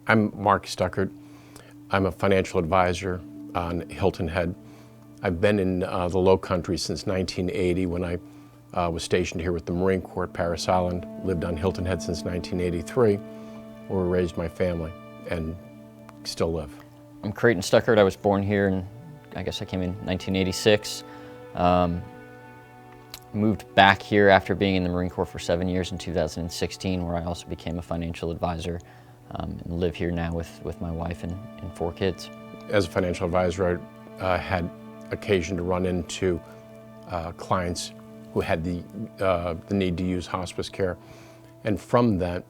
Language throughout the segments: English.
I'm Mark Stuckart. I'm a financial advisor on Hilton Head. I've been in the Low Country since 1980 when I was stationed here with the Marine Corps at Paris Island, lived on Hilton Head since 1983, where we raised my family and still live. I'm Creighton Stuckart. I was born here and I guess I came in 1986. Moved back here after being in the Marine Corps for 7 years in 2016, where I also became a financial advisor and live here now with my wife and 4 kids. As a financial advisor, I had occasion to run into clients who had the need to use hospice care. And from that,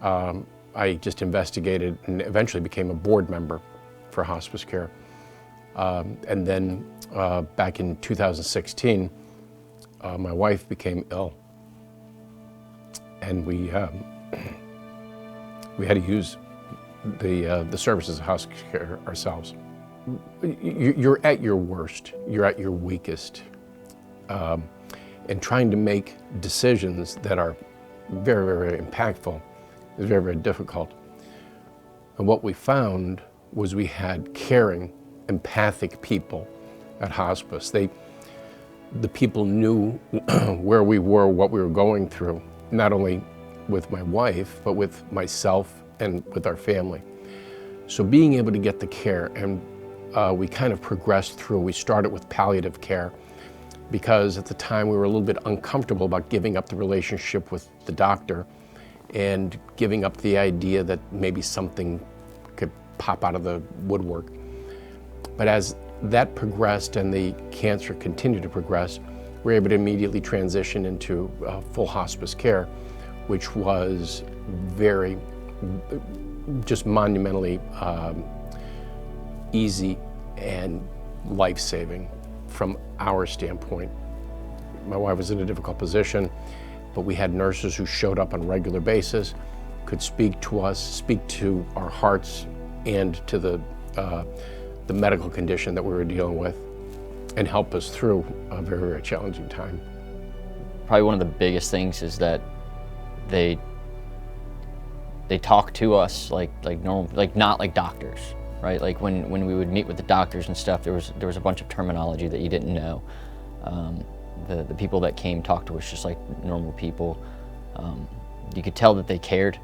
I just investigated and eventually became a board member for hospice care. And then back in 2016, my wife became ill, and we had to use the services of hospice care ourselves. You're at your worst, you're at your weakest, and trying to make decisions that are very, very impactful is very, very difficult. And what we found was we had caring, empathic people at hospice. The people knew where we were, what we were going through, not only with my wife, but with myself and with our family. So being able to get the care, and we kind of progressed through. We started with palliative care because at the time we were a little bit uncomfortable about giving up the relationship with the doctor and giving up the idea that maybe something could pop out of the woodwork. But as that progressed and the cancer continued to progress, we were able to immediately transition into full hospice care, which was very, just monumentally easy and life-saving from our standpoint. My wife was in a difficult position, but we had nurses who showed up on a regular basis, could speak to us, speak to our hearts and to the medical condition that we were dealing with, and help us through a very, very challenging time. Probably one of the biggest things is that they talk to us like normal, like not like doctors, right? Like when we would meet with the doctors and stuff, there was a bunch of terminology that you didn't know. The people that came talked to us just like normal people. You could tell that they cared,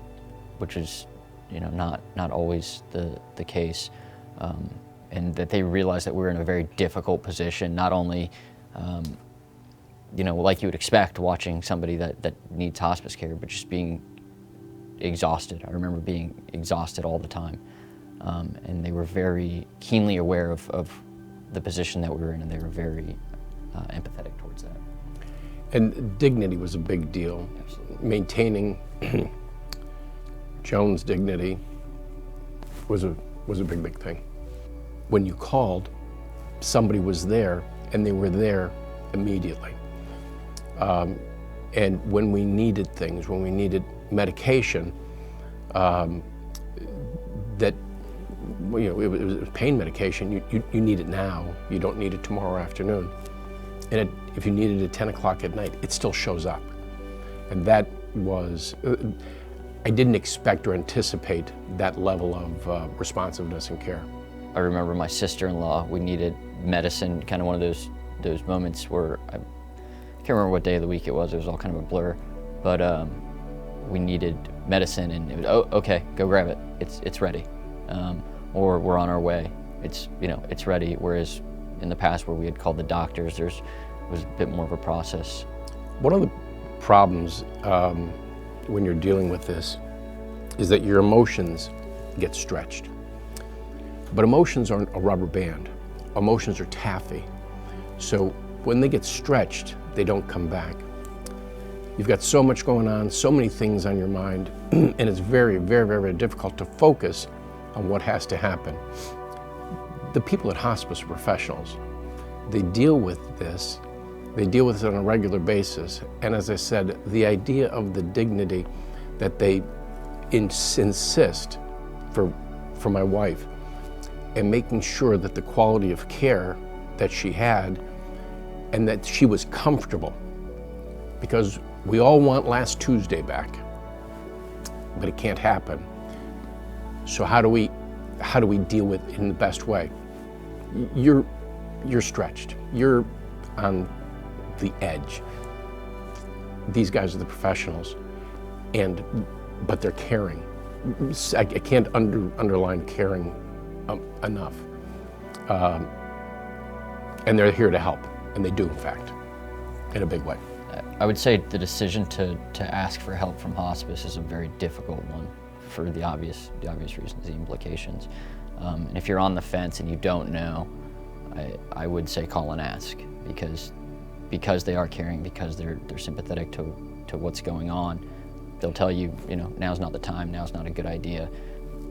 which is, not always the case. And that they realized that we were in a very difficult position, not only, like you would expect watching somebody that needs hospice care, but just being exhausted. I remember being exhausted all the time. And they were very keenly aware of the position that we were in, and they were very empathetic towards that. And dignity was a big deal. Absolutely. Maintaining Joan's dignity was a big, big thing. When you called, somebody was there, and they were there immediately. And when we needed things, when we needed medication, that it was pain medication, you need it now. You don't need it tomorrow afternoon. And if you need it at 10 o'clock at night, it still shows up. And that was, I didn't expect or anticipate that level of responsiveness and care. I remember my sister-in-law, we needed medicine, kind of one of those moments where I can't remember what day of the week it was all kind of a blur, but we needed medicine, and it was, oh, okay, go grab it, it's ready. Or we're on our way, it's ready, whereas in the past where we had called the doctors, was a bit more of a process. One of the problems when you're dealing with this is that your emotions get stretched. But emotions aren't a rubber band. Emotions are taffy. So when they get stretched, they don't come back. You've got so much going on, so many things on your mind, and it's very, very, very, very difficult to focus on what has to happen. The people at hospice are professionals. They deal with this. They deal with it on a regular basis. And as I said, the idea of the dignity that they insist for my wife, and making sure that the quality of care that she had and that she was comfortable. Because we all want last Tuesday back, but it can't happen. So how do we deal with it in the best way? You're stretched. You're on the edge. These guys are the professionals, but they're caring. I can't underline caring enough. And they're here to help, and they do, in fact, in a big way. I would say the decision to ask for help from hospice is a very difficult one for the obvious reasons, the implications. And if you're on the fence and you don't know, I would say call and ask, because they are caring, because they're sympathetic to what's going on. They'll tell you, now's not the time, now's not a good idea.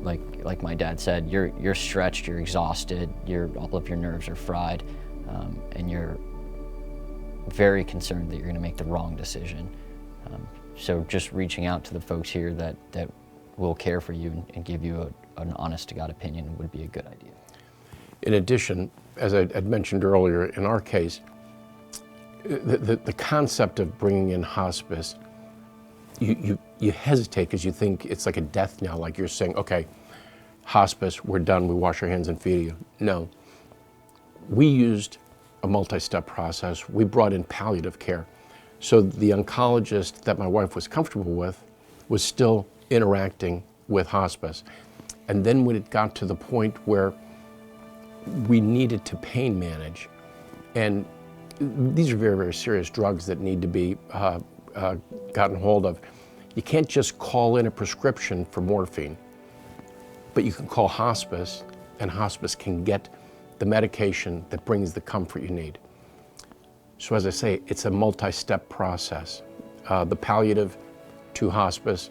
Like my dad said, you're stretched, you're exhausted, all of your nerves are fried, and you're very concerned that you're going to make the wrong decision. So just reaching out to the folks here that will care for you and give you an honest to God opinion would be a good idea. In addition, as I'd mentioned earlier, in our case, the concept of bringing in hospice, you hesitate because you think it's like a death knell, like you're saying, okay, hospice, we're done, we wash our hands and feed you. No. We used a multi-step process. We brought in palliative care. So the oncologist that my wife was comfortable with was still interacting with hospice. And then when it got to the point where we needed to pain manage, and these are very, very serious drugs that need to be gotten hold of. You can't just call in a prescription for morphine, but you can call hospice, and hospice can get the medication that brings the comfort you need. So as I say, it's a multi-step process. The palliative to hospice,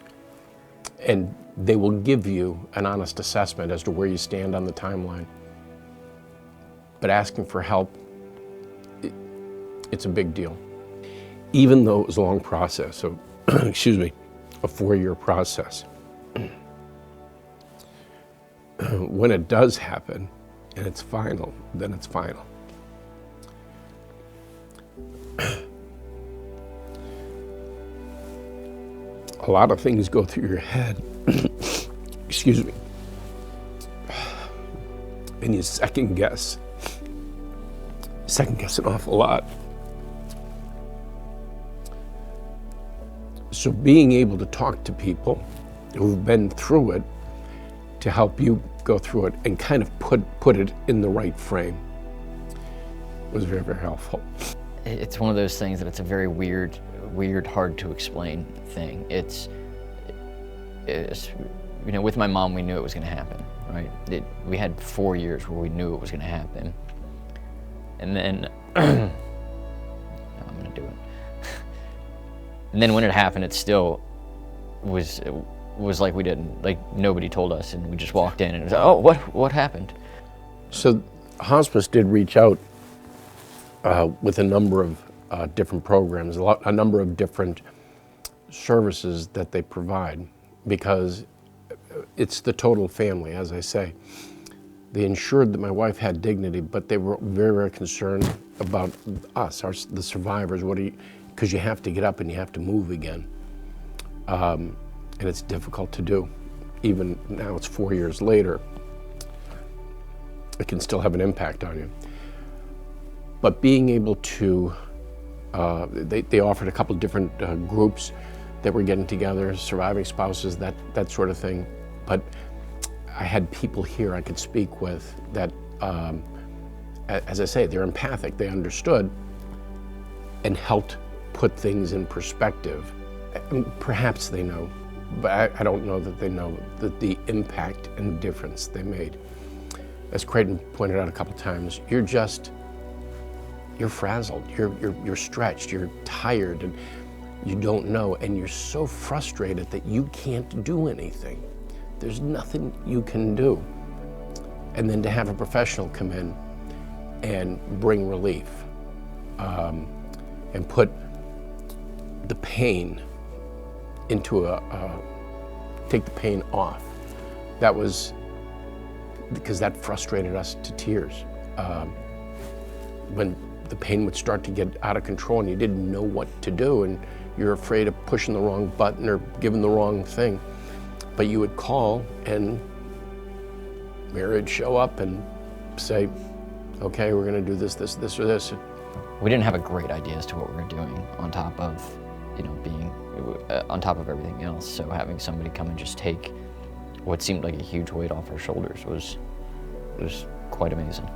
and they will give you an honest assessment as to where you stand on the timeline. But asking for help, it's a big deal. Even though it was a long process, so, excuse me, a 4-year process. When it does happen, and it's final, then it's final. A lot of things go through your head, excuse me, and you second guess an awful lot. So being able to talk to people who've been through it to help you go through it and kind of put it in the right frame was very, very helpful. It's one of those things that it's a very weird, hard to explain thing. It's with my mom, we knew it was going to happen, right? We had 4 years where we knew it was going to happen. And then, no, I'm going to do it. And then when it happened, it still was like we didn't, like nobody told us, and we just walked in and it was, oh, what happened? So hospice did reach out with a number of different programs, a number of different services that they provide, because it's the total family, as I say. They ensured that my wife had dignity, but they were very, very concerned about us, the survivors. Because you have to get up and you have to move again. And it's difficult to do. Even now, it's 4 years later, it can still have an impact on you. But being able to, they offered a couple different groups that were getting together, surviving spouses, that sort of thing. But I had people here I could speak with that, as I say, they're empathic, they understood, and helped put things in perspective. Perhaps they know, but I don't know that they know the impact and difference they made. As Creighton pointed out a couple times, you're frazzled, you're stretched, you're tired, and you don't know, and you're so frustrated that you can't do anything. There's nothing you can do. And then to have a professional come in and bring relief, and put the pain into take the pain off. That was, because that frustrated us to tears. When the pain would start to get out of control and you didn't know what to do, and you're afraid of pushing the wrong button or giving the wrong thing. But you would call and marriage show up and say, okay, we're going to do this, this, this, or this. We didn't have a great idea as to what we were doing on top of, being on top of everything else. So having somebody come and just take what seemed like a huge weight off our shoulders was quite amazing.